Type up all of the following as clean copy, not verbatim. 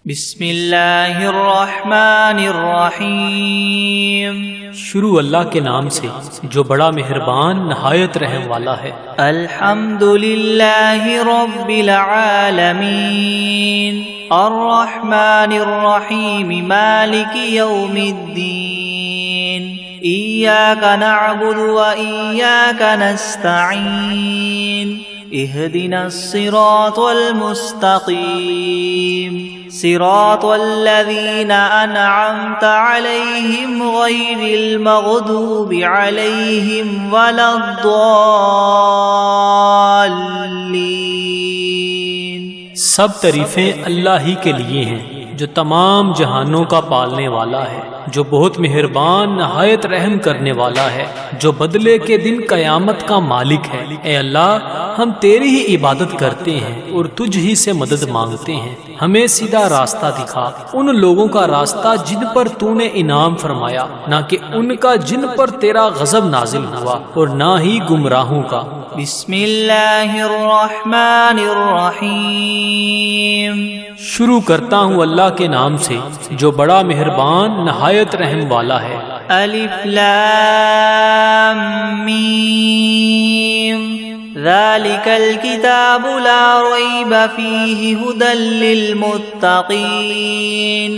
بسم اللہ الرحمن الرحیم۔ شروع اللہ کے نام سے جو بڑا مہربان نہایت رحم والا ہے۔ الحمد للہ رب العالمین الرحمن الرحیم مالک یوم الدین ایاک نعبد و ایاک نستعین اهدنا الصراط المستقيم صراط الذين أنعمت عليهم غير المغضوب عليهم ولا الضالين۔ سب تعریفیں اللہ ہی کے لیے ہیں جو تمام جہانوں کا پالنے والا ہے، جو بہت مہربان نہایت رحم کرنے والا ہے، جو بدلے کے دن قیامت کا مالک ہے۔ اے اللہ، ہم تیری ہی عبادت کرتے ہیں اور تجھ ہی سے مدد مانگتے ہیں۔ ہمیں سیدھا راستہ دکھا، ان لوگوں کا راستہ جن پر تو نے انعام فرمایا، نہ کہ ان کا جن پر تیرا غضب نازل ہوا، اور نہ ہی گمراہوں کا۔ بسم اللہ الرحمن الرحیم۔ شروع کرتا ہوں اللہ کے نام سے جو بڑا مہربان نہایت رحم والا ہے۔ الف لام میم ذالک الکتاب لا ریب فیہ ھدی للمتقین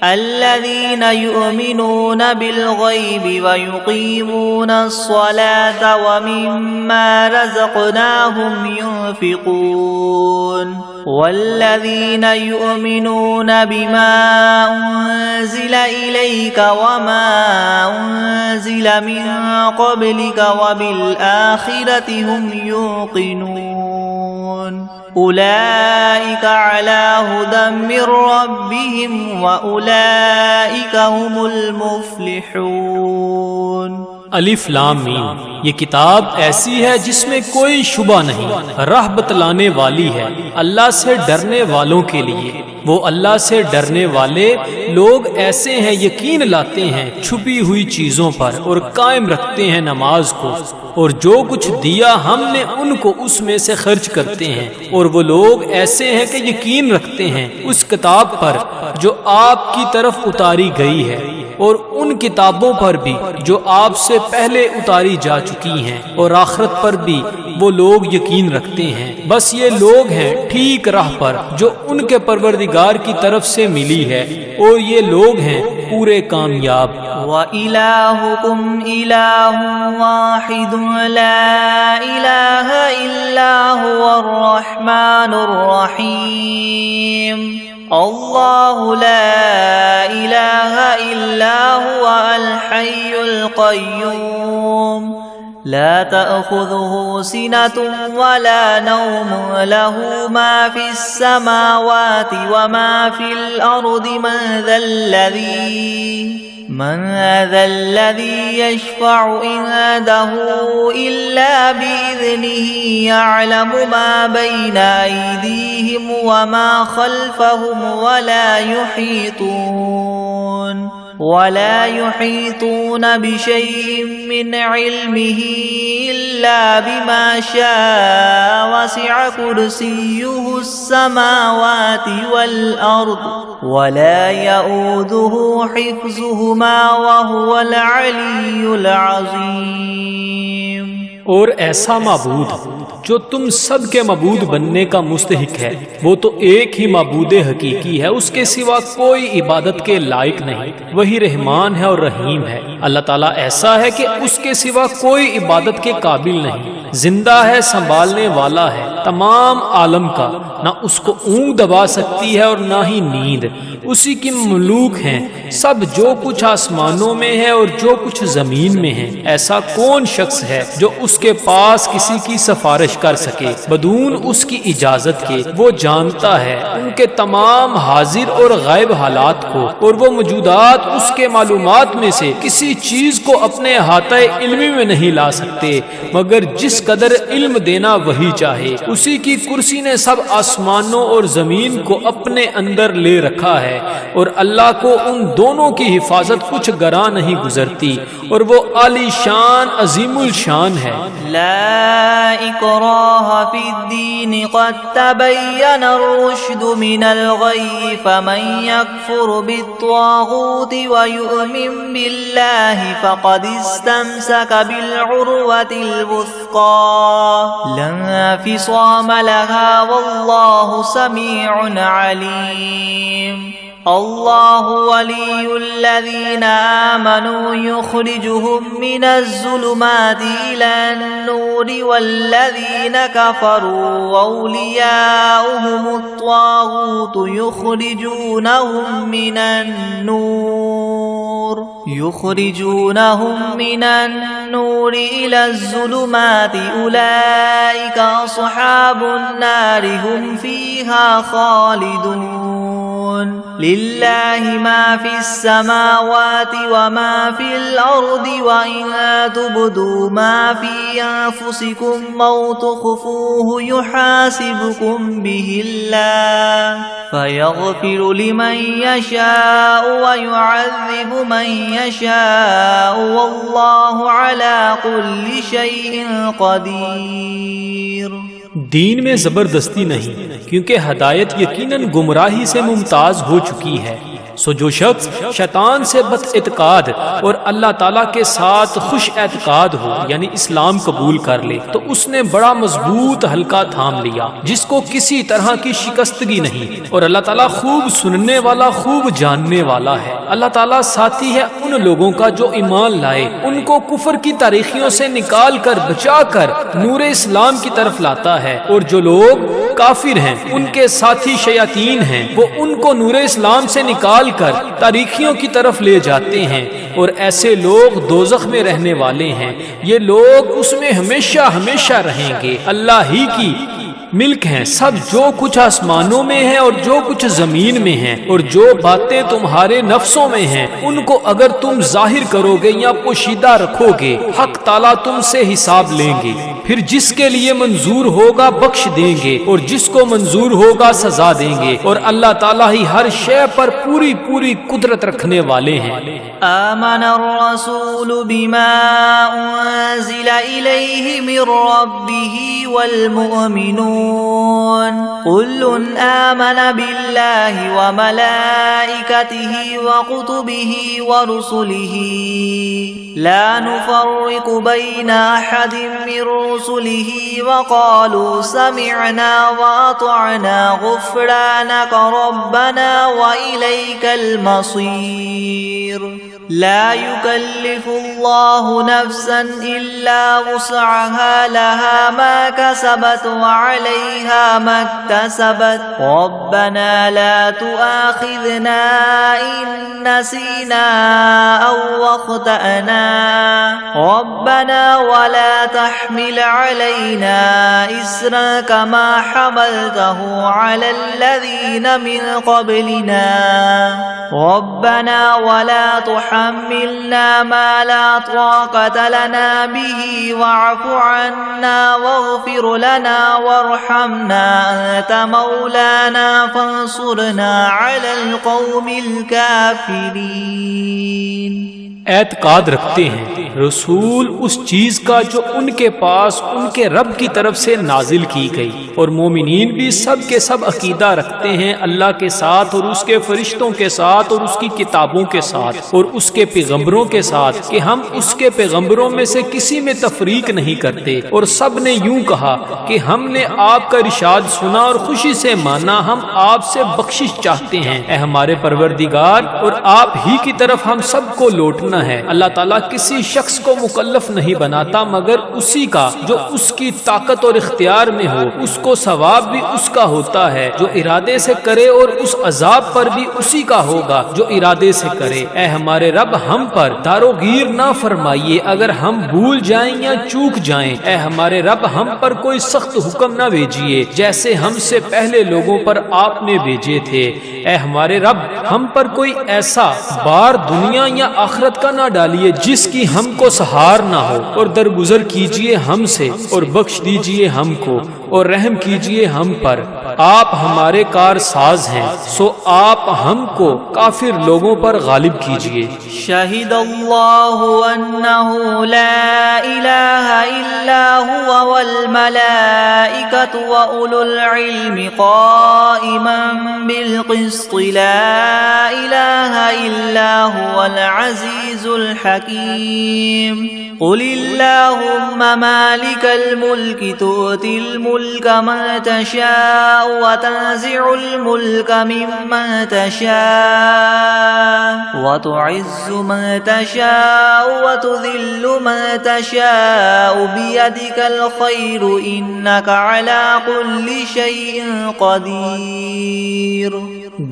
الذین یؤمنون بالغیب ویقیمون الصلاة ومما رزقناہم ينفقون والذین یؤمنون بما انزل الیک وما انزل من قبلک وبالآخرة هم یوقنون اولئک علی ھدی من ربہم واولئک هم المفلحون۔ الف لام میم، یہ کتاب ایسی ہے جس میں کوئی شبہ نہیں، راہ بتلانے والی ہے اللہ سے ڈرنے والوں کے لیے۔ وہ اللہ سے ڈرنے والے لوگ ایسے ہیں یقین لاتے ہیں چھپی ہوئی چیزوں پر اور قائم رکھتے ہیں نماز کو، اور جو کچھ دیا ہم نے ان کو اس میں سے خرچ کرتے ہیں۔ اور وہ لوگ ایسے ہیں کہ یقین رکھتے ہیں اس کتاب پر جو آپ کی طرف اتاری گئی ہے، اور ان کتابوں پر بھی جو آپ سے پہلے اتاری جا چکی ہیں، اور آخرت پر بھی وہ لوگ یقین رکھتے ہیں۔ بس یہ لوگ ہیں ٹھیک راہ پر جو ان کے پروردگار کی طرف سے ملی ہے، اور یہ لوگ ہیں پورے کامیاب۔ وَإِلَٰهُكُمْ إِلَٰهٌ وَاحِدٌ لَا إِلَٰهَ إِلَّا هُوَ الرَّحْمَٰنُ الرَّحِيمُ اللہ لا الہ الا هو الحی القیوم لا تأخذه سنة ولا نوم له ما في السماوات وما في الأرض من ذا الذي يشفع عنده إلا بإذنه يعلم ما بين أيديهم وما خلفهم ولا يحيطون بشيء من علمه إلا بما شاء وسع كرسيه السماوات والأرض ولا يؤوده حفظهما وهو العلي العظيم۔ اور ایسا معبود جو تم سب کے معبود بننے کا مستحق ہے، وہ تو ایک ہی معبود حقیقی ہے، اس کے سوا کوئی عبادت کے لائق نہیں۔ وہی رحمان ہے اور رحیم ہے۔ اللہ تعالیٰ ایسا ہے کہ اس کے سوا کوئی عبادت کے قابل نہیں، زندہ ہے، سنبھالنے والا ہے تمام عالم کا، نہ اس کو اونگ دبا سکتی ہے اور نہ ہی نیند۔ اسی کی مملوک ہیں سب، جو کچھ آسمانوں میں ہے اور جو کچھ زمین میں ہے۔ ایسا کون شخص ہے جو اس کے پاس کسی کی سفارش کر سکے بدون اس کی اجازت کے؟ وہ جانتا ہے ان کے تمام حاضر اور غائب حالات کو، اور وہ موجودات اس کے معلومات میں سے کسی چیز کو اپنے احاطہ علمی میں نہیں لا سکتے مگر جس قدر علم دینا وہی چاہے۔ اسی کی کرسی نے سب آسمانوں اور زمین کو اپنے اندر لے رکھا ہے، اور اللہ کو ان دونوں کی حفاظت کچھ گراں نہیں گزرتی، اور وہ عالی شان عظیم الشان ہے۔ لا اکراہ فی الدین قد تبین الرشد من الغی فمن یکفر بالطاغوت ویؤمن باللہ فقد استمسک بالعروة الوثقى لا انفصام لها واللہ سمیع علیم۔ اللہ ولی الذین آمنوا یخرجهم من الظلمات إلى النور والذین کفروا اولیاؤهم الطاغوت یخرجونهم من النور إلى الظلمات أولئك أصحاب النار هم فيها خالدون۔ للہ ما فی السماوات وما فی الارض وإن تبدوا ما فی انفسکم او تخفوه یحاسبکم به اللہ فیغفر لمن یشاء ویعذب من یشاء واللہ علی کل شیء قدیر۔ دین میں زبردستی نہیں، کیونکہ ہدایت یقیناً گمراہی سے ممتاز ہو چکی ہے۔ سو جو شخص شیطان سے بد اعتقاد اور اللہ تعالیٰ کے ساتھ خوش اعتقاد ہو، یعنی اسلام قبول کر لے، تو اس نے بڑا مضبوط حلقہ تھام لیا جس کو کسی طرح کی شکستگی نہیں، اور اللہ تعالیٰ خوب سننے والا، خوب جاننے والا ہے۔ اللہ تعالیٰ ساتھی ہے ان لوگوں کا جو ایمان لائے، ان کو کفر کی تاریخیوں سے نکال کر بچا کر نور اسلام کی طرف لاتا ہے، اور جو لوگ کافر ہیں ان کے ساتھی شیاطین ہیں، وہ ان کو نور اسلام سے نکال کر تاریخیوں کی طرف لے جاتے ہیں، اور ایسے لوگ دوزخ میں رہنے والے ہیں، یہ لوگ اس میں ہمیشہ ہمیشہ رہیں گے۔ اللہ ہی کی ملک ہیں سب، جو کچھ آسمانوں میں ہے اور جو کچھ زمین میں ہے، اور جو باتیں تمہارے نفسوں میں ہیں ان کو اگر تم ظاہر کرو گے یا پوشیدہ رکھو گے، حق تعالیٰ تم سے حساب لیں گے، پھر جس کے لیے منظور ہوگا بخش دیں گے، اور جس کو منظور ہوگا سزا دیں گے، اور اللہ تعالیٰ ہی ہر شے پر پوری پوری قدرت رکھنے والے ہیں۔ آمن الرسول بما انزل الیہ من ربہ والمؤمنون كل آمن بالله وملائكته وكتبه ورسله لا نفرق بين أحد من رسله وقالوا سمعنا وأطعنا غفرانك ربنا وإليك المصير۔ لا يكلف الله نفسا إلا وسعها لها ما كسبت وعليها ما اكتسبت ربنا لا تؤاخذنا إن نسينا أو أخطأنا ربنا ولا تحمل علينا إصرا كما حملته على الذين من قبلنا ربنا ولا تحملنا ما لا طاقة لنا به واعف عنا واغفر لنا وارحمنا أنت مولانا فانصرنا على القوم الكافرين۔ اعتقاد رکھتے ہیں رسول اس چیز کا جو ان کے پاس ان کے رب کی طرف سے نازل کی گئی، اور مومنین بھی سب کے سب عقیدہ رکھتے ہیں اللہ کے ساتھ اور اس کے فرشتوں کے ساتھ اور اس کی کتابوں کے ساتھ اور اس کے پیغمبروں کے ساتھ کہ ہم اس کے پیغمبروں میں سے کسی میں تفریق نہیں کرتے، اور سب نے یوں کہا کہ ہم نے آپ کا ارشاد سنا اور خوشی سے مانا، ہم آپ سے بخشش چاہتے ہیں اے ہمارے پروردگار، اور آپ ہی کی طرف ہم سب کو لوٹنا ہے۔ اللہ تعالیٰ کسی شخص کو مکلف نہیں بناتا مگر اسی کا جو اس کی طاقت اور اختیار میں ہو، اس کو ثواب بھی اس کا ہوتا ہے جو ارادے سے کرے، اور اس عذاب پر بھی اسی کا ہوگا جو ارادے سے کرے۔ اے ہمارے رب، ہم پر داروگیر نہ نہ فرمائیے اگر ہم بھول جائیں یا چوک جائیں، اے ہمارے رب ہم پر کوئی سخت حکم نہ بھیجیے جیسے ہم سے پہلے لوگوں پر آپ نے بھیجے تھے۔ اے ہمارے رب ہم پر کوئی ایسا بار دنیا یا آخرت کا نہ ڈالیے جس کی ہم کو سہار نہ ہو، اور درگزر کیجیے ہم سے اور بخش دیجیے ہم کو اور رحم کیجیے ہم پر۔ آپ ہمارے کار ساز ہیں، سو آپ ہم کو کافر لوگوں پر غالب کیجیے۔ شہد اللہ انہ لا الہ الا ہوا والملائکۃ واولو العلم قائما بالقسط لا الہ الا هو العزیز الحکیم۔ قل اللہم مالک الملک تؤتی الملک من تشاء وتنزع الملک ممن تشاء وتعز من تشاء وتذل من تشاء بیدک الخیر انک علی کل شیء قدیر۔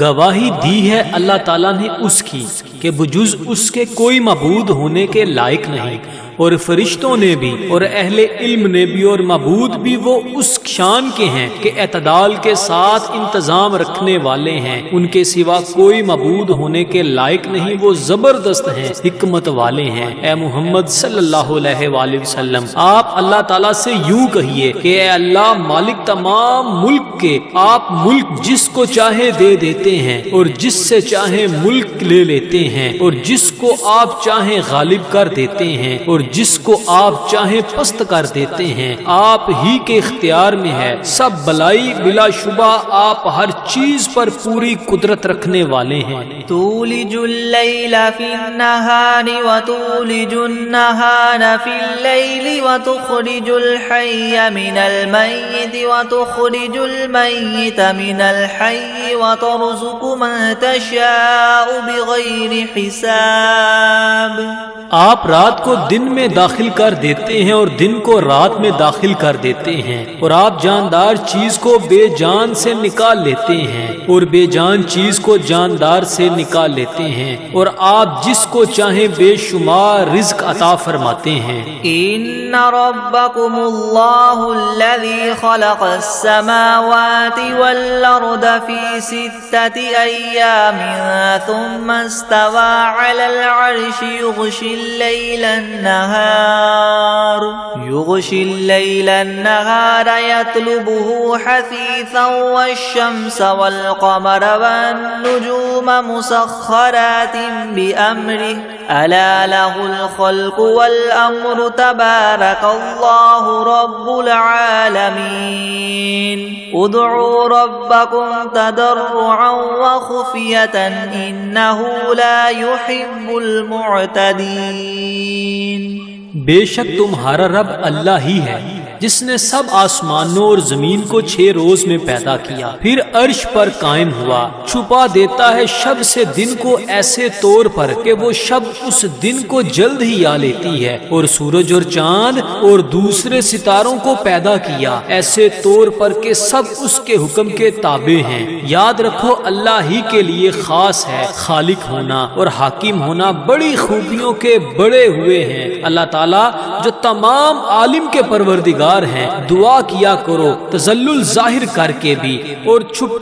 گواہی دی ہے اللہ تعالیٰ نے اس کی کہ بجز اس کے کوئی معبود ہونے کے لائق نہیں، اور فرشتوں نے بھی اور اہل علم نے بھی اور معبود بھی وہ اس شان کے ہیں کہ اعتدال کے ساتھ انتظام رکھنے والے ہیں، ان کے سوا کوئی معبود ہونے کے لائق نہیں، وہ زبردست ہیں، حکمت والے ہیں۔ اے محمد صلی اللہ علیہ وآلہ وسلم آپ اللہ تعالیٰ سے یوں کہیے کہ اے اللہ مالک تمام ملک کے، آپ ملک جس کو چاہے دے دیتے ہیں اور جس سے چاہے ملک لے لیتے ہیں، اور جس کو آپ چاہیں غالب کر دیتے ہیں اور جس کو آپ چاہیں پست کر دیتے ہیں، آپ ہی کے اختیار میں ہے سب بلائی، بلا شبہ آپ ہر چیز پر پوری قدرت رکھنے والے ہیں۔ تولج اللیل فی النہار وتولج النہار فی اللیل وتخرج الحی من المیت وتخرج المیت من الحی وترزق من تشاء بغیر حساب۔ آپ رات کو دن میں داخل کر دیتے ہیں اور دن کو رات میں داخل کر دیتے ہیں، اور آپ جاندار چیز کو بے جان سے نکال لیتے ہیں اور بے جان چیز کو جاندار سے نکال لیتے ہیں، اور آپ جس کو چاہیں بے شمار رزق عطا فرماتے ہیں۔ ان ربکم اللہ الذی خلق السماوات والارض فی 6 ایام ثم استوى على العرش يغشي الليل النهار يطلبه حثيثا والشمس والقمر والنجوم مسخرات بأمره ألا له الخلق والأمر تبارك الله رب العالمين ادعوا ربكم تضرعا وخفية إنه لا يحب المعتدين۔ بے شک تمہارا رب اللہ ہی ہے جس نے سب آسمانوں اور زمین کو 6 روز میں پیدا کیا، پھر عرش پر قائم ہوا، چھپا دیتا ہے شب سے دن کو ایسے طور پر کہ وہ شب اس دن کو جلد ہی آ لیتی ہے، اور سورج اور چاند اور دوسرے ستاروں کو پیدا کیا ایسے طور پر کہ سب اس کے حکم کے تابع ہیں۔ یاد رکھو اللہ ہی کے لیے خاص ہے خالق ہونا اور حاکم ہونا، بڑی خوبیوں کے بڑے ہوئے ہیں اللہ تعالیٰ جو تمام عالم کے پروردگار ہیں۔ دعا کیا کرو تذلل ظاہر کر کے بھی اور چھپ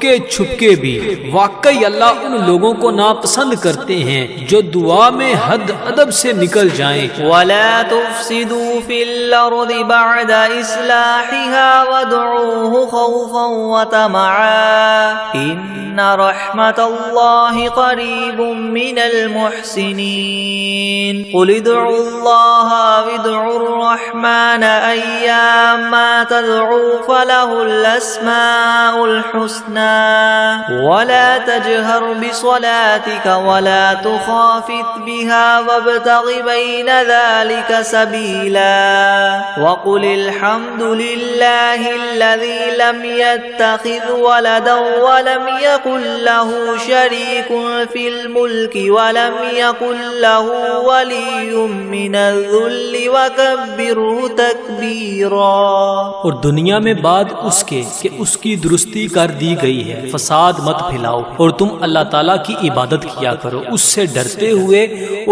کے بھی، واقعی اللہ ان لوگوں کو ناپسند کرتے ہیں جو دعا میں حد ادب سے نکل جائیں۔ وَلَا تُفْسِدُوا فِي الْأَرْضِ بَعْدَ إِصْلَاحِهَا وَادْعُوهُ خَوْفًا وَطَمَعًا إِنَّ رَحْمَتَ اللَّهِ قَرِيبٌ مِّنَ الْمُحْسِنِينَ قُلِ ادْعُوا اللَّهَ وَادْعُوا الرَّحْمَنَ أَيَّمَّا تَدْعُوا فَلَهُ الْأَسْمَاءُ الْحُسْنَى وَلَا تَجْهَرْ بِصَلَاتِكَ وَلَا تُخَافِتْ بِهَا وَابْتَغِ بَيْنَ ذَلِكَ سَبِيلًا وَقُلِ الْحَمْدُ لِلَّهِ الَّذِي لَمْ يَتَّخِذْ وَلَدًا وَلَمْ يَكُنْ لَهُ شَرِيكٌ فِي الْمُلْكِ وَلَمْ يَكُنْ لَهُ وَلِيٌّ مِّنَ الذُّلِّ الكل وكبره تكبيرا. اور دنیا میں بعد اس کے کہ اس کی درستی کر دی گئی ہے فساد مت پھیلاؤ، اور تم اللہ تعالیٰ کی عبادت کیا کرو اس سے ڈرتے ہوئے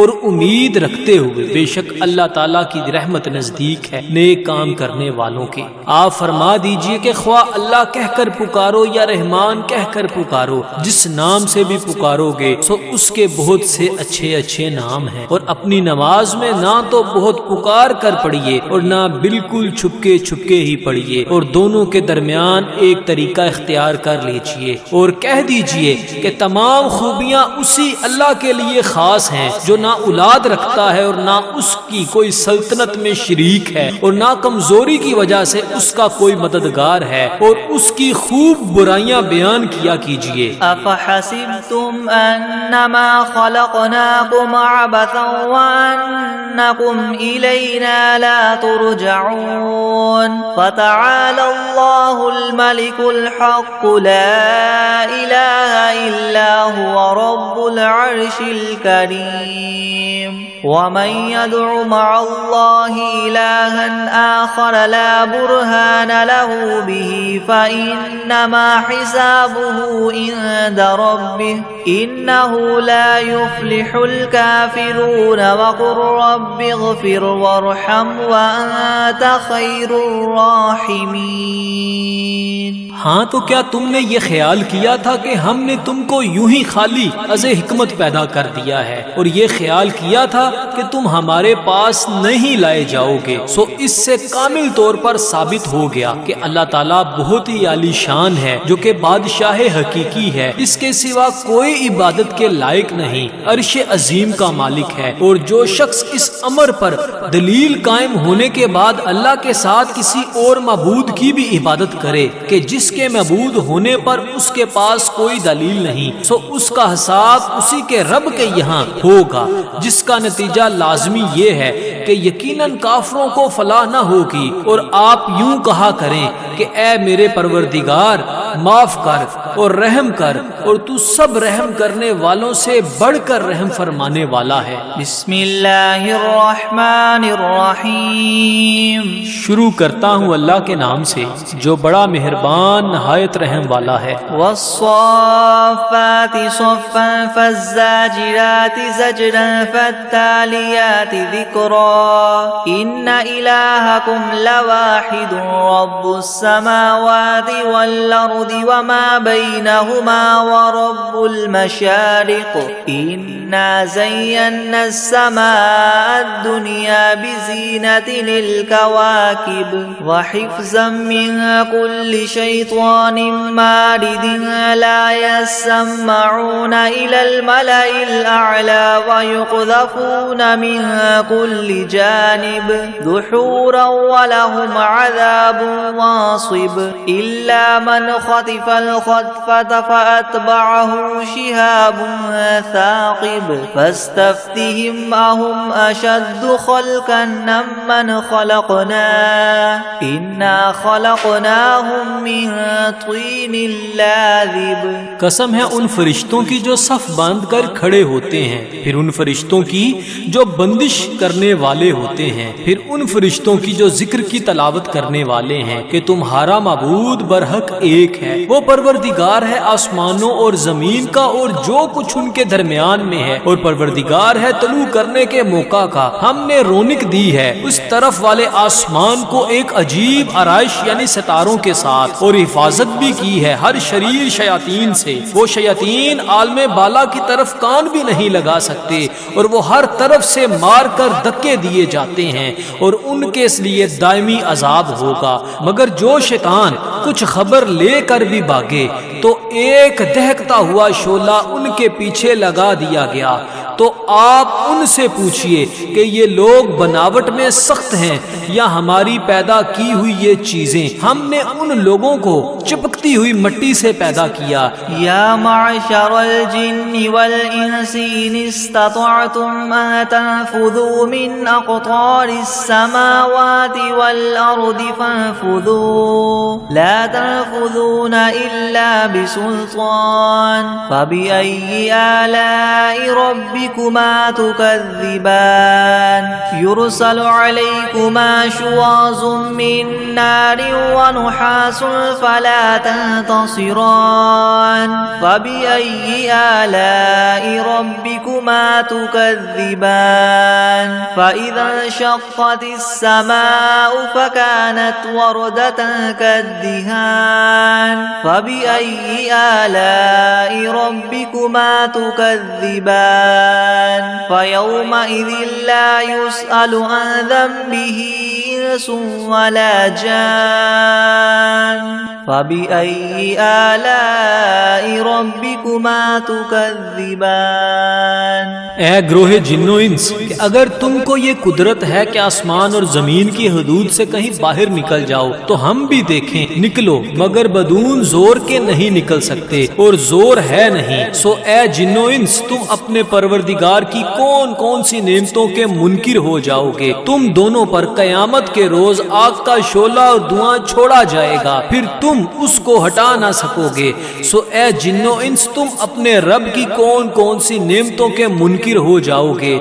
اور امید رکھتے ہوئے، بے شک اللہ تعالیٰ کی رحمت نزدیک ہے نیک کام کرنے والوں کے. آپ فرما دیجئے کہ خواہ اللہ کہہ کر پکارو یا رحمان کہہ کر پکارو، جس نام سے بھی پکارو گے سو اس کے بہت سے اچھے اچھے نام ہیں. اور اپنی نماز میں نہ تو بہت پکار کر پڑھیے اور نہ بالکل چھپکے چھپکے ہی پڑھیے، اور دونوں کے درمیان ایک طریقہ اختیار کر لیجئے، اور کہہ دیجئے کہ تمام خوبیاں اسی اللہ کے لیے خاص ہیں جو نہ اولاد رکھتا ہے اور نہ اس کی کوئی سلطنت میں شریک ہے، اور نہ کمزوری کی وجہ سے اس کا کوئی مددگار ہے، اور اس کی خوب برائیاں بیان کیا کیجئے. افحسبتم انما خلقناكم عبثا وانكم الینا لا ترجعون. فتعالى الله الملك الحق لا اله الا هو رب العرش الكريم. ومن يدع مع الله إلها آخر لا برهان له به فإنما حسابه عند ربه إنه لا يفلح الكافرون. وقل رب اغفر وارحم وأنت خير الراحمين. ہاں تو کیا تم نے یہ خیال کیا تھا کہ ہم نے تم کو یوں ہی خالی از حکمت پیدا کر دیا ہے، اور یہ خیال کیا تھا کہ تم ہمارے پاس نہیں لائے جاؤ گے؟ سو اس سے کامل طور پر ثابت ہو گیا کہ اللہ تعالیٰ بہت ہی عالی شان ہے، جو کہ بادشاہ حقیقی ہے، اس کے سوا کوئی عبادت کے لائق نہیں، عرش عظیم کا مالک ہے. اور جو شخص اس امر پر دلیل قائم ہونے کے بعد اللہ کے ساتھ کسی اور معبود کی بھی عبادت کرے کہ جس کے معبود ہونے پر اس کے پاس کوئی دلیل نہیں، سو اس کا حساب اسی کے رب کے یہاں ہوگا، جس کا نتیجہ لازمی یہ ہے کہ یقیناً کافروں کو فلاح نہ ہوگی. اور آپ یوں کہا کریں کہ اے میرے پروردگار معاف کر اور رحم کر، اور تو سب رحم کرنے والوں سے بڑھ کر رحم فرمانے والا ہے. بسم اللہ الرحمن الرحیم. شروع کرتا ہوں اللہ کے نام سے جو بڑا مہربان نہایت رحم والا ہے. والصافات صفا فالزاجرات زجرا فالتاليات ذكرا إن إلهكم لواحد رب السماوات والأرض وما بينهما ورب المشارق إنا زينا السماء الدنيا بزينة للكواكب وحفظا من كل شيطان مارد لا يسمعون إلى الملأ الأعلى ويقذفون من كل جانب دحورا ولهم عذاب واصب إلا من خطف الخطفة فأتبعه شهاب ثاقب فاستفتهم أهم أشد خلقا ممن خلقنا إنا خلقناهم من طين لازب. قسم ہے ان فرشتوں کی جو صف باندھ کر کھڑے ہوتے ہیں، پھر ان فرشتوں کی جو بندش کرنے والے ہوتے ہیں، پھر ان فرشتوں کی جو ذکر کی تلاوت کرنے والے ہیں کہ تمہارا معبود برحق ایک ہے، وہ پروردگار ہے آسمانوں اور زمین کا اور جو کچھ ان کے درمیان میں ہے، اور پروردگار ہے طلوع کرنے کے موقع کا. ہم نے رونق دی ہے اس طرف والے آسمان کو ایک عجیب آرائش یعنی ستاروں کے ساتھ، اور حفاظت بھی کی ہے ہر شریر شیاطین سے. وہ شیاطین عالم بالا کی طرف کان بھی نہیں لگا سکتے، اور وہ ہر طرف سے مار کر دھکے دیے جاتے ہیں، اور ان کے اس لیے دائمی عذاب ہوگا. مگر جو شیطان کچھ خبر لے کر بھی بھاگے تو ایک دہکتا ہوا شعلہ ان کے پیچھے لگا دیا گیا. تو آپ ان سے پوچھئے کہ یہ لوگ بناوٹ میں سخت ہیں یا ہماری پیدا کی ہوئی یہ چیزیں؟ ہم نے ان لوگوں کو چپکتی ہوئی مٹی سے پیدا کیا. یا معشر الجن والانس ان استطعتم ان تنفذوا من اقطار السماوات والارض فانفذوا لا تنفذون الا بسلطان فبأي آلاء ربكم ربكما تكذبان يرسل عليكما شواظ من نار ونحاس فلا تنتصران فبأي آلاء ربكما تكذبان فإذا انشقت السماء فكانت وردة كالدهان فبأي آلاء ربكما تكذبان فيومئذ لا يسأل عن ذنبه إنس ولا جان فبأي آلاء ربكما تكذبان اے گروہ جن و انس کہ اگر تم کو یہ قدرت ہے کہ آسمان اور زمین کی حدود سے کہیں باہر نکل جاؤ تو ہم بھی دیکھیں نکلو، مگر بدون زور کے نہیں نکل سکتے اور زور ہے نہیں۔ سو اے جن و انس تم اپنے پروردگار کی کون کون سی نعمتوں کے منکر ہو جاؤ گے؟ تم دونوں پر قیامت کے روز آگ کا شعلہ اور دھواں چھوڑا جائے گا، پھر تم اس کو ہٹا نہ سکو گے۔ سو اے جن و انس تم اپنے رب کی کون کون سی نعمتوں کے منکر ہو جاؤ گے؟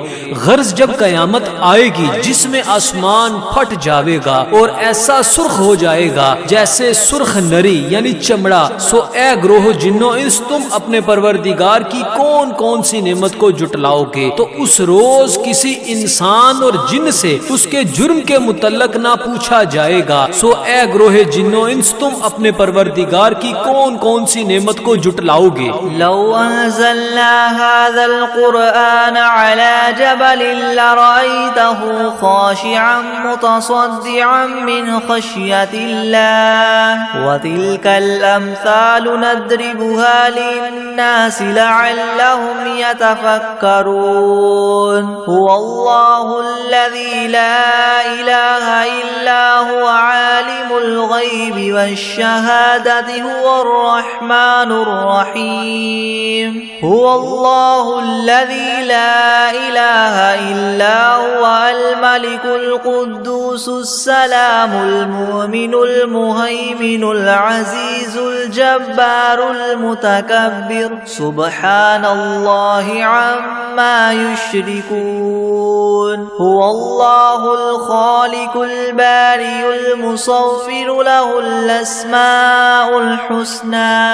غرض جب قیامت آئے گی جس میں آسمان پھٹ جاوے گا اور ایسا سرخ ہو جائے گا جیسے سرخ نری یعنی چمڑا، سو اے گروہ جن و انس تم اپنے پروردگار کی کون کون سی نعمت کو جٹلاؤ گے؟ تو اس روز کسی انسان اور جن سے اس کے جرم کے متعلق نہ پوچھا جائے گا۔ سو اے گروہ جن و انس تم اپنے پروردگار کی کون کون سی نعمت کو جٹلاؤ گے؟ لو انزلنا هذا القرآن على جبل لرأيته خاشعا متصدعا من خشية الله وتلك الأمثال نضربها للناس لعلهم يتفكرون هو الله الذي لا إله إلا هو عالم الغيب والشهادة هو الرحمن الرحيم هو الله الذي لا إله إلا هو الملك القدوس السلام المؤمن المهيمن العزيز الجبار المتكبر سبحان الله عما يشركون هو الله الخالق البارئ المصور له الأسماء الحسنى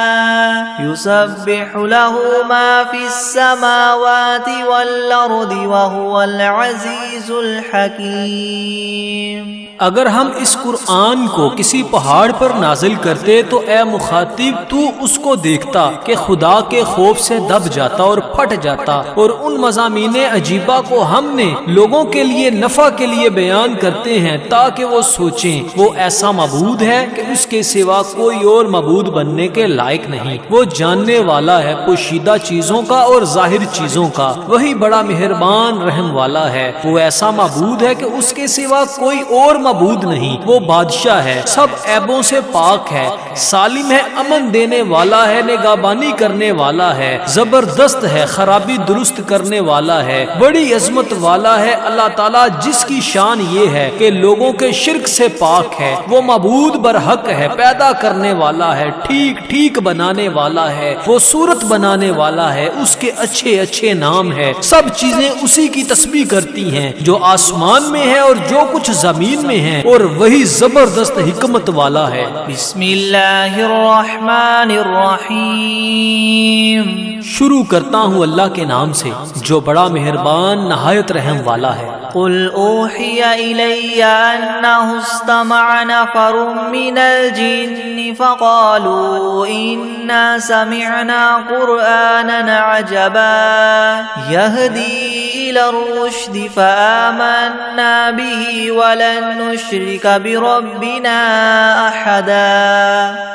يسبح له ما في السماوات والأرض وهو العزيز الحكيم۔ اگر ہم اس قرآن کو کسی پہاڑ پر نازل کرتے تو اے مخاطب تو اس کو دیکھتا کہ خدا کے خوف سے دب جاتا اور پھٹ جاتا، اور ان مضامین عجیبہ کو ہم نے لوگوں کے لیے نفع کے لیے بیان کرتے ہیں تاکہ وہ سوچیں وہ ایسا معبود ہے کہ اس کے سوا کوئی اور معبود بننے کے لائق نہیں۔ وہ جاننے والا ہے پوشیدہ چیزوں کا اور ظاہر چیزوں کا، وہی بڑا مہربان رحم والا ہے۔ وہ ایسا معبود ہے کہ اس کے سوا کوئی اور معبود نہیں۔ وہ بادشاہ ہے، سب عیبوں سے پاک ہے، سالم ہے، امن دینے والا ہے، نگہبانی کرنے والا ہے، زبردست ہے، خرابی درست کرنے والا ہے، بڑی عظمت والا ہے۔ اللہ تعالیٰ جس کی شان یہ ہے کہ لوگوں کے شرک سے پاک ہے، وہ معبود برحق ہے، پیدا کرنے والا ہے، ٹھیک ٹھیک بنانے والا ہے، وہ صورت بنانے والا ہے، اس کے اچھے اچھے نام ہے۔ سب چیزیں اسی کی تسبیح کرتی ہیں جو آسمان میں ہے اور جو کچھ زمین میں ہے، اور وہی زبردست حکمت والا ہے۔ بسم اللہ الرحمن الرحیم، شروع کرتا ہوں اللہ کے نام سے جو بڑا مہربان نہایت رحم والا ہے۔ قل اوحی الی انہ استمع نفر من الجن فقالوا انا سمعنا قرآنا عجبا يهدي الى الرشد فآمنا به ولن نشرك بربنا احدا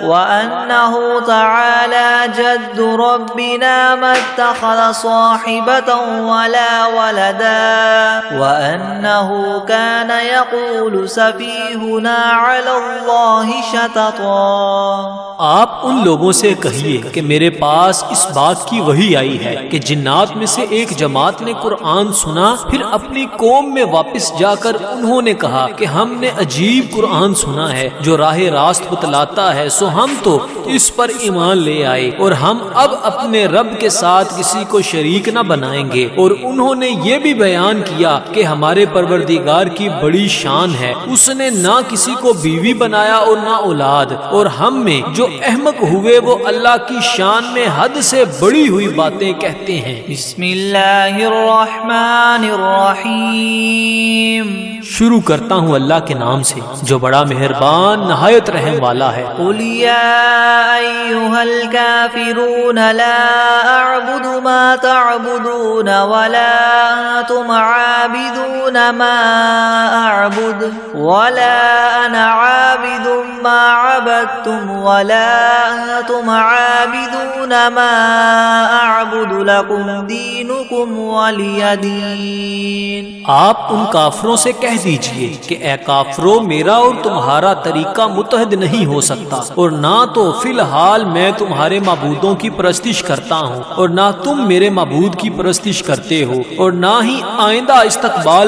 وانه تعالى جد ربنا ما اتخذ صاحبة ولا ولدا وأنه كان يقول سفيهنا على الله شططا۔ آپ ان لوگوں سے کہیے کہ میرے پاس اس بات کی وحی آئی ہے کہ جنات میں سے ایک جماعت نے قرآن قرآن سنا، پھر اپنی قوم میں واپس جا کر انہوں نے کہا کہ ہم نے عجیب قرآن سنا ہے جو راہ راست بتلاتا ہے، سو ہم تو اس پر ایمان لے آئے اور ہم اب اپنے رب کے ساتھ کسی کو شریک نہ بنائیں گے۔ اور انہوں نے یہ بھی بیان کیا کہ ہمارے پروردگار کی بڑی شان ہے، اس نے نہ کسی کو بیوی بنایا اور نہ اولاد، اور ہم میں جو احمق ہوئے وہ اللہ کی شان میں حد سے بڑی ہوئی باتیں کہتے ہیں۔ بسم اللہ الرحمن الرحیم، شروع کرتا ہوں اللہ کے نام سے جو بڑا مہربان نہایت رحم والا ہے۔ قل یا ایھا الکافرون لا اعبد ما تعبدون ولا انتم عابدون ما اعبد ولا انا عابد ما عبدتم ولا انتم عابدون ما اعبد لكم دینکم ولی دین۔ آپ ان کافروں سے کہہ دیجئے کہ اے کافرو، میرا اور تمہارا طریقہ متحد نہیں ہو سکتا، اور نہ تو فی الحال میں تمہارے معبودوں کی پرستش کرتا ہوں اور نہ تم میرے معبود کی پرستش کرتے ہو، اور نہ ہی آئندہ استقبال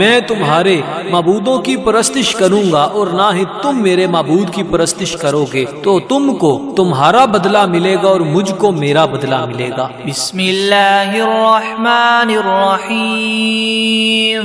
میں تمہارے معبودوں کی پرستش کروں گا اور نہ ہی تم میرے معبود کی پرستش کرو گے، تو تم کو تمہارا بدلہ ملے گا اور مجھ کو میرا بدلہ ملے گا۔ بسم اللہ الرحمن الرحیم،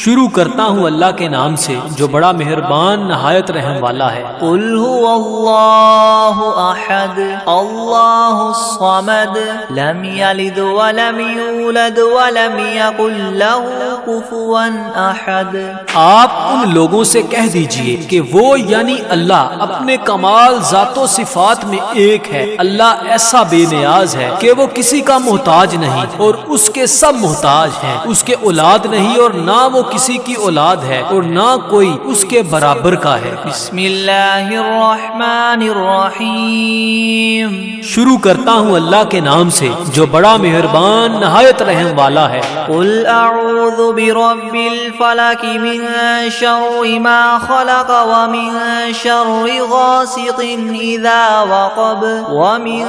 شروع کرتا ہوں اللہ کے نام سے جو بڑا مہربان نہایت رحم والا ہے۔ قل هو اللہ احد اللہ الصمد لم یلد ولم یولد ولم یکن له کفوا احد۔ آپ ان لوگوں سے کہہ دیجئے کہ وہ یعنی اللہ اپنے کمال ذات و صفات میں ایک ہے، اللہ ایسا بے نیاز ہے کہ وہ کسی کا محتاج نہیں اور اس کے سب محتاج ہیں، اس کے اولاد نہیں اور نہ وہ کسی کی اولاد ہے اور نہ کوئی اس کے برابر کا ہے۔ بسم اللہ الرحمن الرحیم، شروع کرتا ہوں اللہ کے نام سے جو بڑا مہربان نہایت رحم والا ہے۔ قل اعوذ برب الفلق من شر ما خلق ومن شر غاسق اذا وقب ومن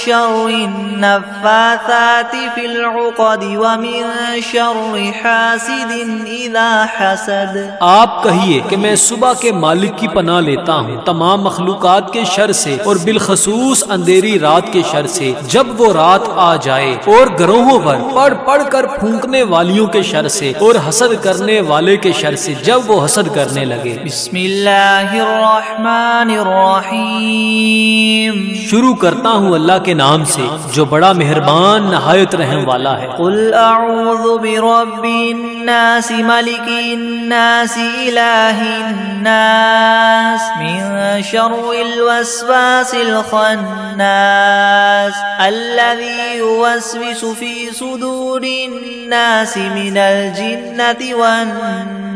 شر النفاثات في العقد ومن شر حاسد اذا حسد۔ آپ کہیے کہ میں صبح کے مالک کی پناہ لیتا ہوں تمام مخلوقات کے شر سے اور بالخصوص اندھیری رات کے شر سے جب وہ رات آ جائے، اور گروہوں پر پڑھ پڑھ کر پھونکنے والیوں کے شر سے اور حسد کرنے والے کے شر سے جب وہ حسد کرنے لگے۔ بسم اللہ الرحمن الرحیم، شروع کرتا ہوں اللہ کے نام سے جو بڑا مہربان نہایت رحم والا ہے۔ قل اعوذ برب الناس ملک الناس الہ الناس من شر الوسواس الخناس الذي يوسوس في صدور الناس من الجنة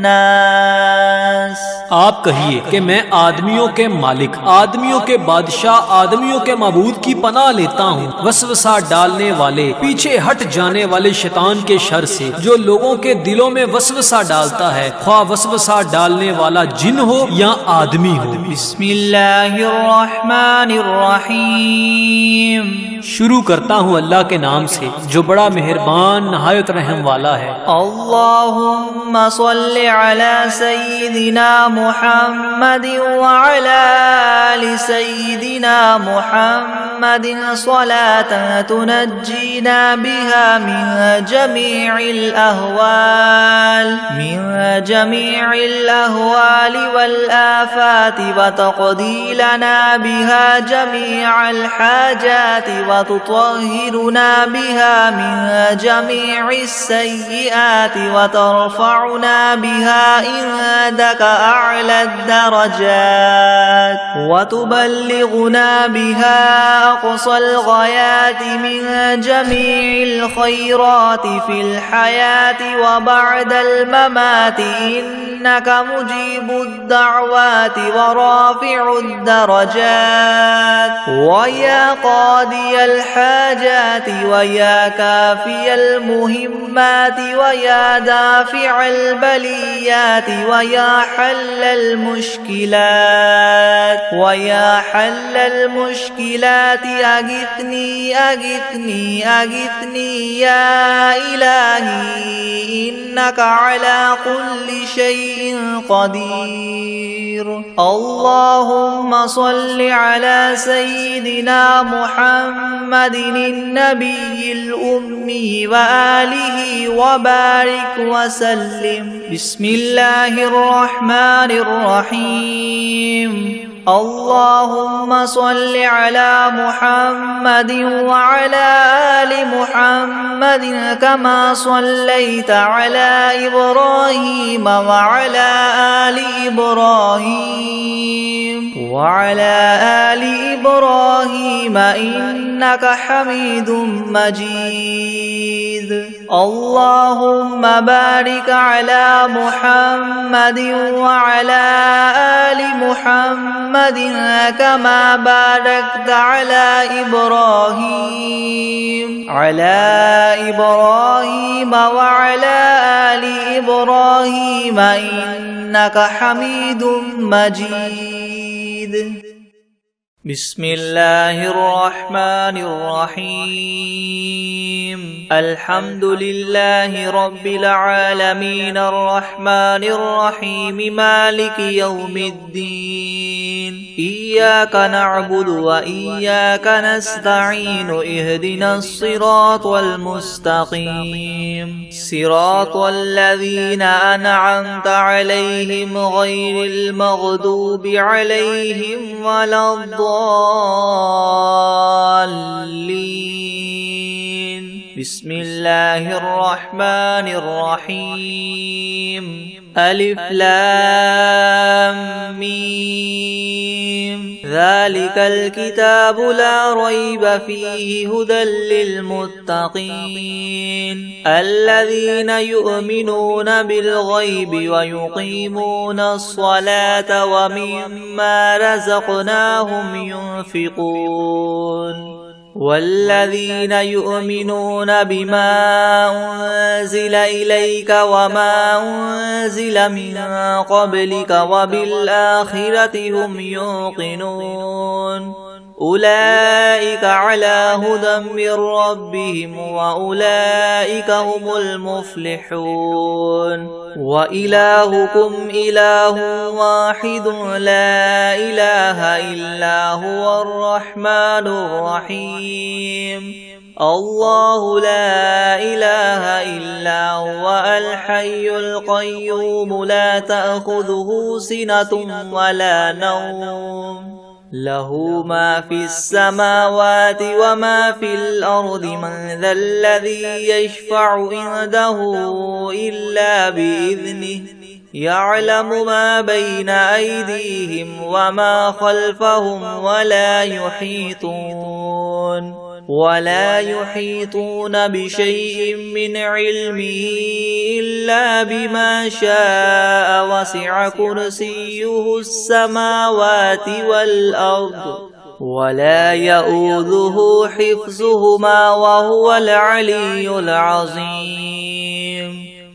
والناس۔ آپ کہیے کہ میں آدمیوں کے مالک، آدمیوں کے بادشاہ، آدمیوں کے معبود کی پناہ لیتا ہوں وسوسہ ڈالنے والے، پیچھے ہٹ جانے والے شیطان کے شر سے جو لوگوں کے دلوں میں وسوسہ ڈالتا ہے، خواہ وسوسہ ڈالنے والا جن ہو یا آدمی ہو۔ بسم اللہ الرحمن الرحیم، شروع کرتا ہوں اللہ کے نام سے جو بڑا مہربان نہایت رحم والا ہے۔ اللہم صل علی سیدنا محمد وعلی آل سیدنا محمد صلاة تنجینا بها من جمیع الأهوال والآفات وتقضی لنا بها جمیع الحاجات وتطهرنا بها من جميع السيئات وترفعنا بها عندك أعلى الدرجات وتبلغنا بها أقصى الغايات من جميع الخيرات في الحياة وبعد الممات إنك مجيب الدعوات ورافع الدرجات ويا قاضي الحاجات ويا كافي المهمات ويا دافع البليات ويا حل المشكلات أغثني أغثني أغثني يا إلهي إنك على كل شيء قدير. اللهم صل على سيدنا محمد النبي الأمي وآله وبارك وسلم. بسم الله الرحمن الرحيم. اللهم صل على محمد وعلى آل محمد كما صليت على إبراهيم وعلى آل إبراهيم إنك حميد مجيد. اللهم بارك على محمد وعلى آل محمد كما باركت على إبراهيم وعلى آل إبراهيم إنك حميد مجيد. بسم الله الرحمن الرحيم. الحمد لله رب العالمين الرحمن الرحيم مالك يوم الدين. إياك نعبد وإياك نستعين. اهدنا الصراط المستقيم صراط الذين أنعمت عليهم غير المغضوب عليهم ولا الضالين. بسم الله الرحمن الرحيم. ألف لام ميم. ذلك الكتاب لا ريب فيه هدى للمتقين الذين يؤمنون بالغيب ويقيمون الصلاة ومما رزقناهم ينفقون والذين يؤمنون بما أنزل إليك وما أنزل من قبلك وبالآخرة هم يوقنون أولئك على هدى من ربهم وأولئك هم المفلحون. وإلهكم إله واحد لا إله إلا هو الرحمن الرحيم. الله لا إله إلا هو الحي القيوم لا تأخذه سنة ولا نوم له ما في السماوات وما في الأرض. من ذا الذي يشفع عنده إلا بإذنه يعلم ما بين أيديهم وما خلفهم ولا يحيطون بشيء من علمه إلا بما شاء وسع كرسيه السماوات والأرض ولا يؤوده حفظهما وهو العلي العظيم.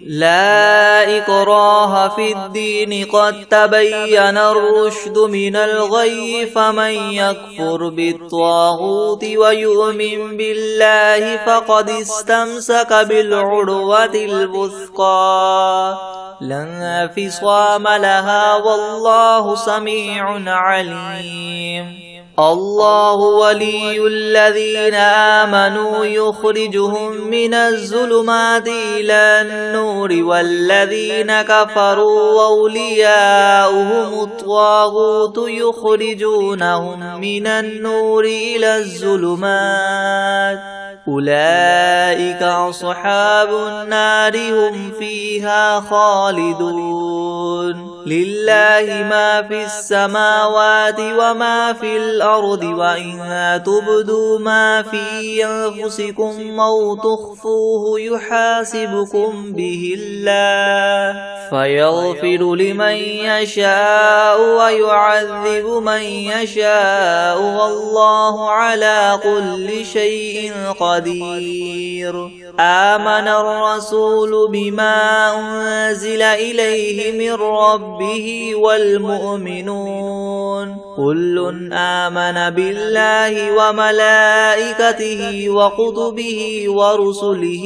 لا إكراه في الدين قد تبين الرشد من الغي فمن يكفر بالطاغوت ويؤمن بالله فقد استمسك بالعروة الوثقى لا انفصام لها والله سميع عليم. الله ولي الذين آمنوا يخرجهم من الظلمات إلى النور والذين كفروا أولياؤهم الطاغوت يخرجونهم من النور إلى الظلمات أولئك أصحاب النار هم فيها خالدون. لله ما في السماوات وما في الأرض وإن تبدوا ما في أنفسكم أو تخفوه يحاسبكم به الله فيغفر لمن يشاء ويعذب من يشاء والله على كل شيء قدير. آمن الرسول بما أنزل إليه من ربه والمؤمنون كل آمن بالله وملائكته وكتبه ورسله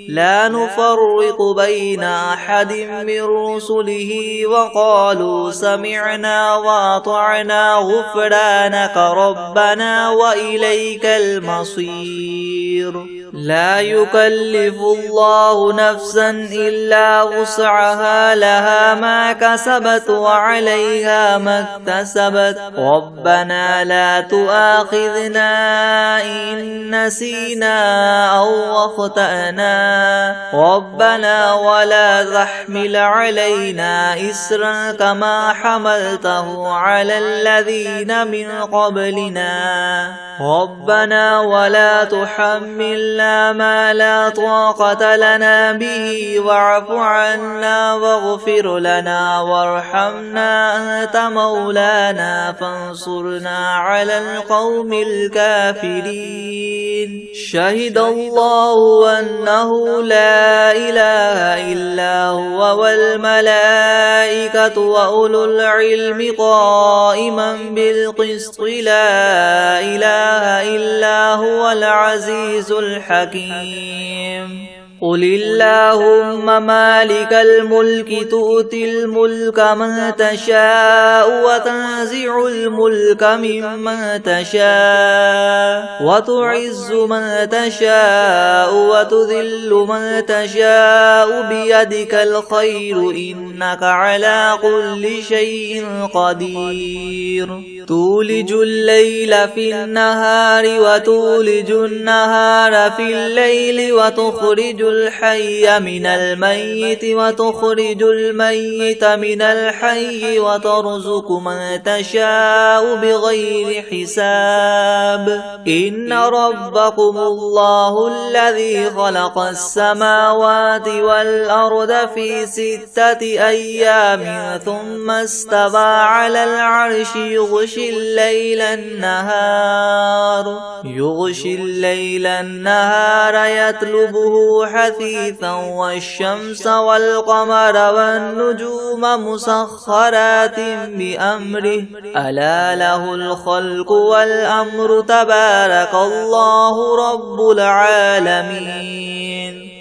لا نفرق بين أحد من رسله وقالوا سمعنا وأطعنا غفرانك ربنا وإليك المصير لا يكلف الله نفسا إلا وسعها لها ما كسبت وعليها ما اكتسبت ربنا لا تؤاخذنا إن نسينا أو أخطأنا ربنا ولا تحمل علينا إسرا كما حملته على الذين من قبلنا ربنا ولا تحملنا ما لا طاقة لنا به واعف عنا واغفر لنا وارحمنا أنت مولانا فانصرنا على القوم الكافرين شهد الله أنه لا إله إلا هو والملائكة وأولو العلم قائما بالقسط لا إله إلا هو العزيز الحكيم قل اللهم مالك الملك تؤتي الملك من تشاء وتنزع الملك ممن تشاء وتعز من تشاء وتذل من تشاء بيدك الخير إنك على كل شيء قدير تولج الليل في النهار وتولج النهار في الليل وتخرج الحي من الميت وتخرج الميت من الحي وترزق من تشاء بغير حساب إن ربكم الله الذي خلق السماوات والأرض في 6 أيام ثم استوى على العرش يغشي الليل النهار يطلبه حثيثا والشمس والقمر والنجوم مسخرات بأمره ألا له الخلق والأمر تبارك الله رب العالمين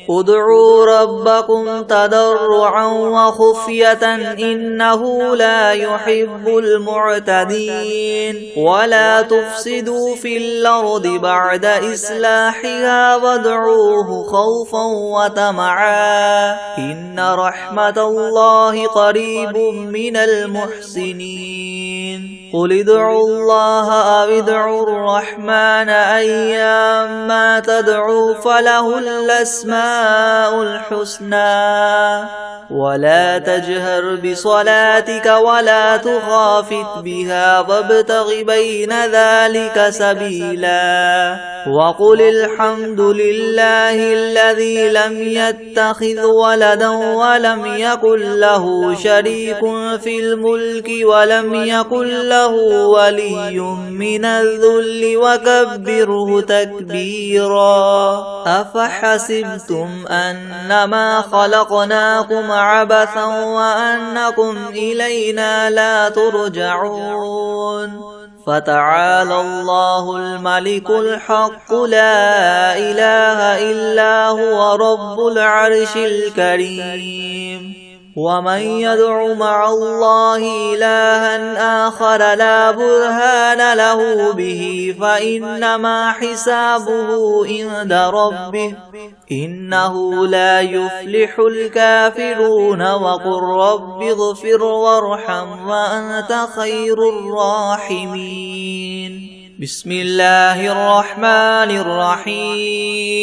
ادعوا ربكم تضرعا وخفية إنه لا يحب المعتدين ولا تفسدوا في الأرض بعد إصلاحها وادعوه خوفا وطمعا إن رحمة الله قريب من المحسنين قل ادعوا الله أو ادعوا الرحمن أيما تدعوا فله الأسماء الحسنى ولا تجهر بصلاتك ولا تخافت بها وابتغ بين ذلك سبيلا وقل الحمد لله الذي لم يتخذ ولدا ولم يكن له شريك في الملك ولم يكن له ولي من الذل وكبره تكبيرا أفحسبتم أنما خلقناكم عبثا وأنكم إلينا لا ترجعون فتعالى الله الملك الحق لا إله إلا هو رب العرش الكريم ومن يدع مع الله إلها آخر لا برهان له به فإنما حسابه عند ربه إنه لا يفلح الكافرون وقل رب اغفر وارحم وأنت خير الراحمين بسم الله الرحمن الرحيم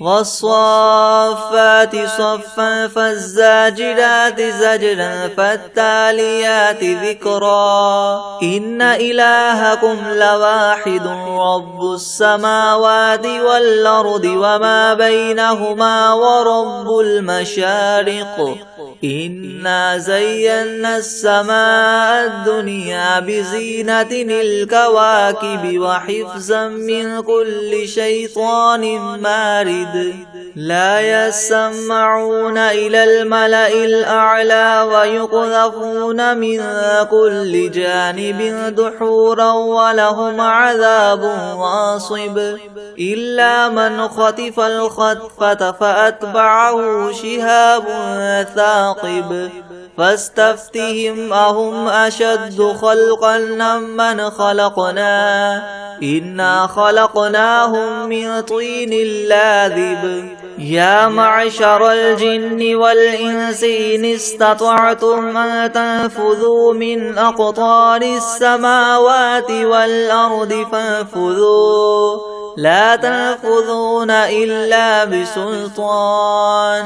والصافات صفا فالزاجرات زجرا فالتاليات ذكرا إن إلهكم لواحد رب السماوات والأرض وما بينهما ورب المشارق إنا زينا السماء الدنيا بزينة الكواكب وحفظا من كل شيطان مارد لا يسمعون إلى الملأ الأعلى ويقذفون من كل جانب دحورا ولهم عذاب واصب إلا من خطف الخطفة فأتبعه شهاب ثاقب فاستفتهم أهم أشد خلقا ممن خلقنا إنا خلقناهم من طين لاذب يا معشر الجن والإنس إن استطعتم أن تنفذوا من أقطار السماوات والأرض فانفذوا لا تنفذون إلا بسلطان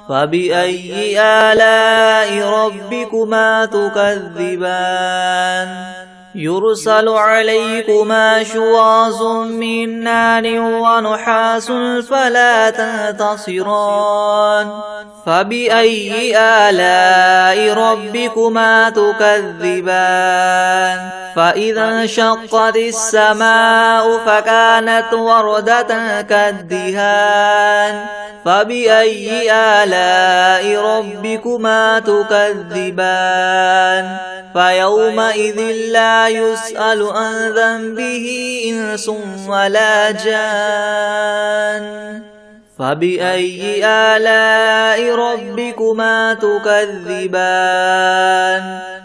فبأي آلاء ربكما تكذبان يرسل عليكما شواظ من نار ونحاس فلا تنتصران فبأي آلاء ربكما تكذبان فإذا انشقت السماء فكانت وردة كالدهان فبأي آلاء ربكما تكذبان فيومئذ لا يسأل عن ذنبه إنس ولا جان فبأي آلاء ربكما تكذبان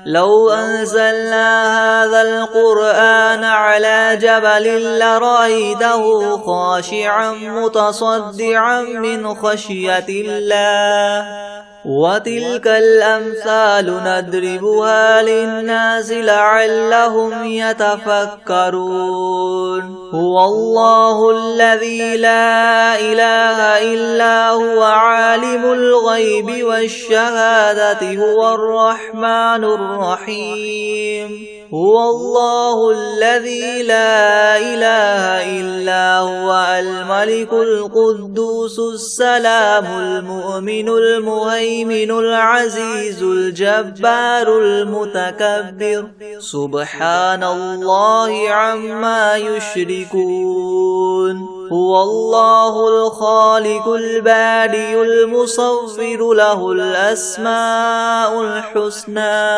لو أنزلنا هذا القرآن على جبل لرأيته خاشعا متصدعا من خشية الله وتلك الأمثال نضربها للناس لعلهم يتفكرون هو الله الذي لا إله إلا هو عالم الغيب والشهادة هو الرحمن الرحيم هو الله الذي لا إله إلا هو الملك القدوس السلام المؤمن المهيمن العزيز الجبار المتكبر سبحان الله عما يشركون هو الله الخالق البارئ المصور له الأسماء الحسنى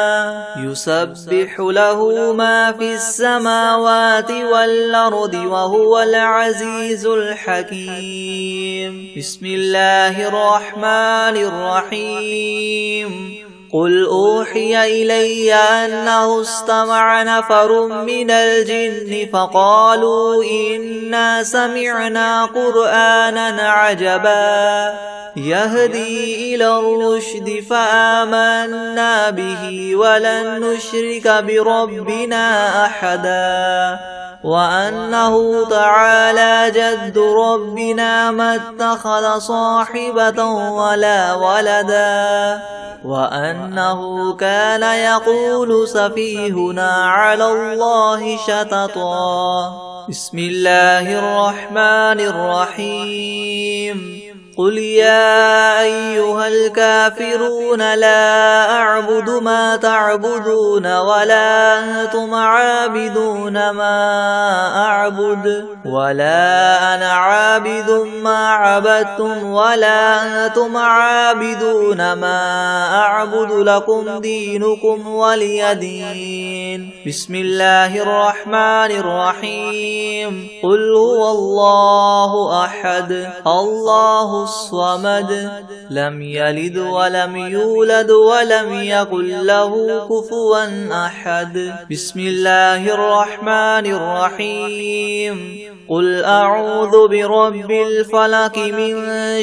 يسبح له ما في السماوات والأرض وهو العزيز الحكيم بسم الله الرحمن الرحيم قل أوحي إلي أنه استمع نفر من الجن فقالوا إنا سمعنا قرآنا عجبا يهدي إلى الرشد فآمنا به ولن نشرك بربنا أحدا وأنه تعالى جد ربنا ما اتخذ صاحبة ولا ولدا وأنه كان يقول سفيهنا على الله شططا بسم الله الرحمن الرحيم قل يا أيها الكافرون لا أعبد ما تعبدون ولا أنتم عابدون ما أعبد ولا أنا عابد ما عبدتم ولا أنتم عابدون ما أعبد لكم دينكم ولي دين بسم الله الرحمن الرحيم قل هو الله أحد الله الصمد لم يلد ولم يولد ولم يكن له كفوا أحد بسم الله الرحمن الرحيم قل أعوذ برب الفلق من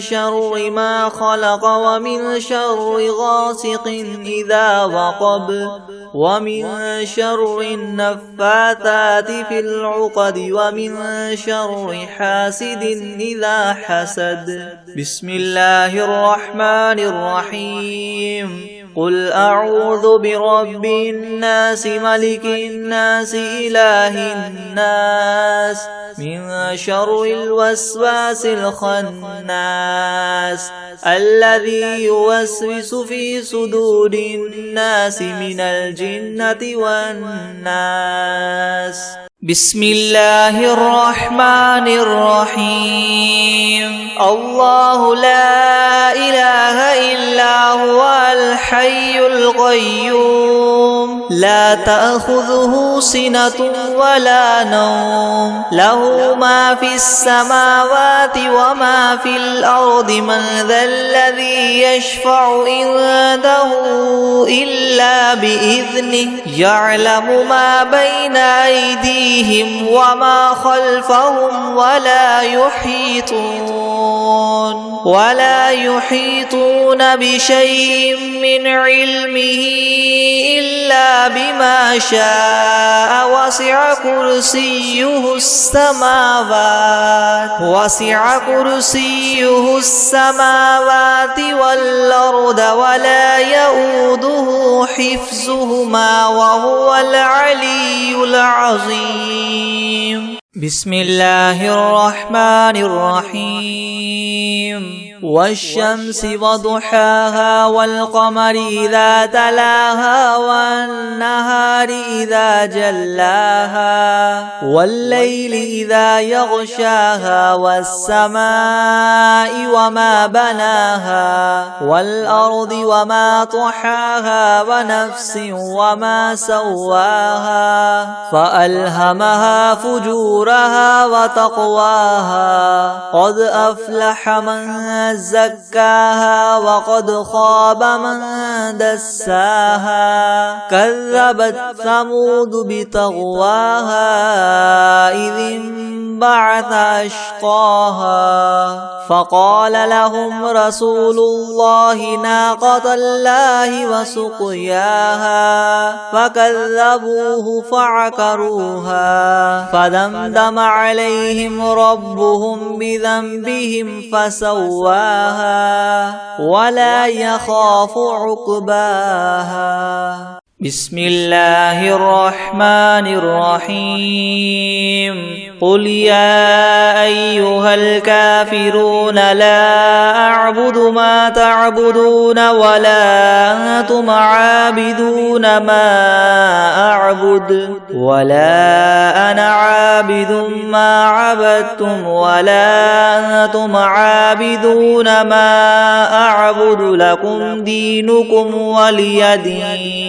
شر ما خلق ومن شر غاسق إذا وقب ومن شر النفاثات في العقد ومن شر حاسد إذا حسد بسم الله الرحمن الرحيم قل أعوذ برب الناس ملك الناس إله الناس من شر الوسواس الخناس الذي يوسوس في صدور الناس من الجنة والناس بسم الله الرحمن الرحيم الله لا إله إلا هو الحي القيوم لا تأخذه سنة ولا نوم له ما في السماوات وما في الأرض من ذا الذي يشفع عنده إلا بإذنه يعلم ما بين أيديهم وما خلفهم ولا يحيطون بشيء من علمه إلا بما شاء وسع كرسيه السماوات والأرض ولا يؤوده حفظهما وهو العلي العظيم بسم الله الرحمن الرحيم والشمس وضحاها والقمر إذا تلاها والنهار إذا جلاها والليل إذا يغشاها والسماء وما بناها والأرض وما طحاها ونفس وما سواها فألهمها فجورها وتقواها قد أفلح من زكاها وقد خاب من دساها كذبت ثمود بطغواها إذ انبعث أشقاها فقال لهم رسول الله ناقة الله وسقياها فكذبوه فعقروها فدمدم عليهم ربهم بذنبهم فسواها ولا يخاف عقباها بسم الله الرحمن الرحيم قل يا أيها الكافرون لا أعبد ما تعبدون ولا أنتم عابدون ما أعبد ولا أنا عابد ما عبدتم ولا أنتم عابدون ما أعبد لكم دينكم ولي دين